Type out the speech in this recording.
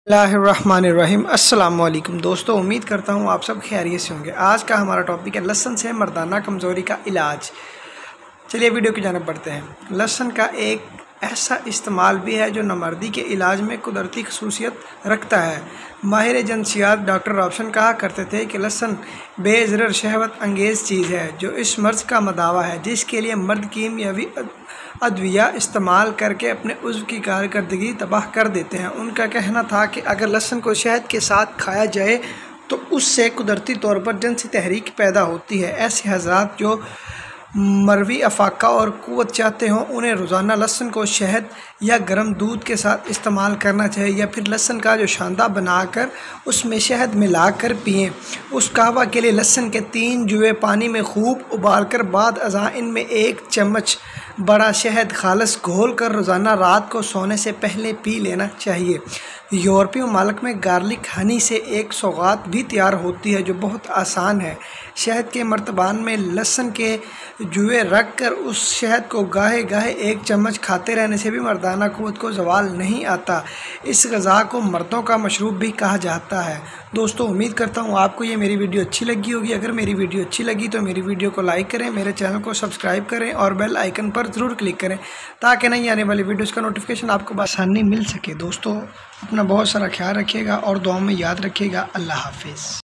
Bismillahirrahmanirrahim। अस्सलाम वालेकुम दोस्तों, उम्मीद करता हूँ आप सब खैरियत से होंगे। आज का हमारा टॉपिक है लहसुन से मर्दाना कमज़ोरी का इलाज। चलिए वीडियो की जानिब बढ़ते हैं। लहसुन का एक ऐसा इस्तेमाल भी है जो नमर्दी के इलाज में कुदरती खसूसियत रखता है। माहिर जन्सियात डॉक्टर रॉबसन कहा करते थे कि लहसुन बेज़रर शहवत अंगेज़ चीज़ है जो इस मर्ज़ का मदावा है जिसके लिए मर्द कीमियावी अद्विया इस्तेमाल करके अपने उज़्व की कारकर्दगी तबाह कर देते हैं। उनका कहना था कि अगर लहसुन को शहद के साथ खाया जाए तो उससे कुदरती तौर पर जिनसी तहरीक पैदा होती है। ऐसे हज़रात जो मरवी अफाका और क़ुव्वत चाहते हों उन्हें रोज़ाना लहसुन को शहद या गर्म दूध के साथ इस्तेमाल करना चाहिए या फिर लहसुन का जो शांदा बनाकर उसमें शहद मिलाकर पिएं। उस कहवा के लिए लहसुन के 3 जुए पानी में खूब उबालकर बाद अज़ां इनमें 1 चम्मच बड़ा शहद खालस घोल कर रोज़ाना रात को सोने से पहले पी लेना चाहिए। यूरोपीय ममालिक में गार्लिक हनी से एक सौगात भी तैयार होती है जो बहुत आसान है। शहद के मर्तबान में लहसुन के जुए रख कर उस शहद को गाहे गाहे 1 चम्मच खाते रहने से भी मर्दाना क़ुव्वत को ज़वाल नहीं आता। इस ग़िज़ा को मर्दों का मशरूब भी कहा जाता है। दोस्तों, उम्मीद करता हूँ आपको ये मेरी वीडियो अच्छी लगी होगी। अगर मेरी वीडियो अच्छी लगी तो मेरी वीडियो को लाइक करें, मेरे चैनल को सब्सक्राइब करें और बेल आइकन पर ज़रूर क्लिक करें ताकि नई आने वाली वीडियोज़ का नोटिफिकेशन आपको आसानी मिल सके। दोस्तों, अपना बहुत सारा ख्याल रखिएगा और दुआ में याद रखिएगा। अल्लाह हाफिज़।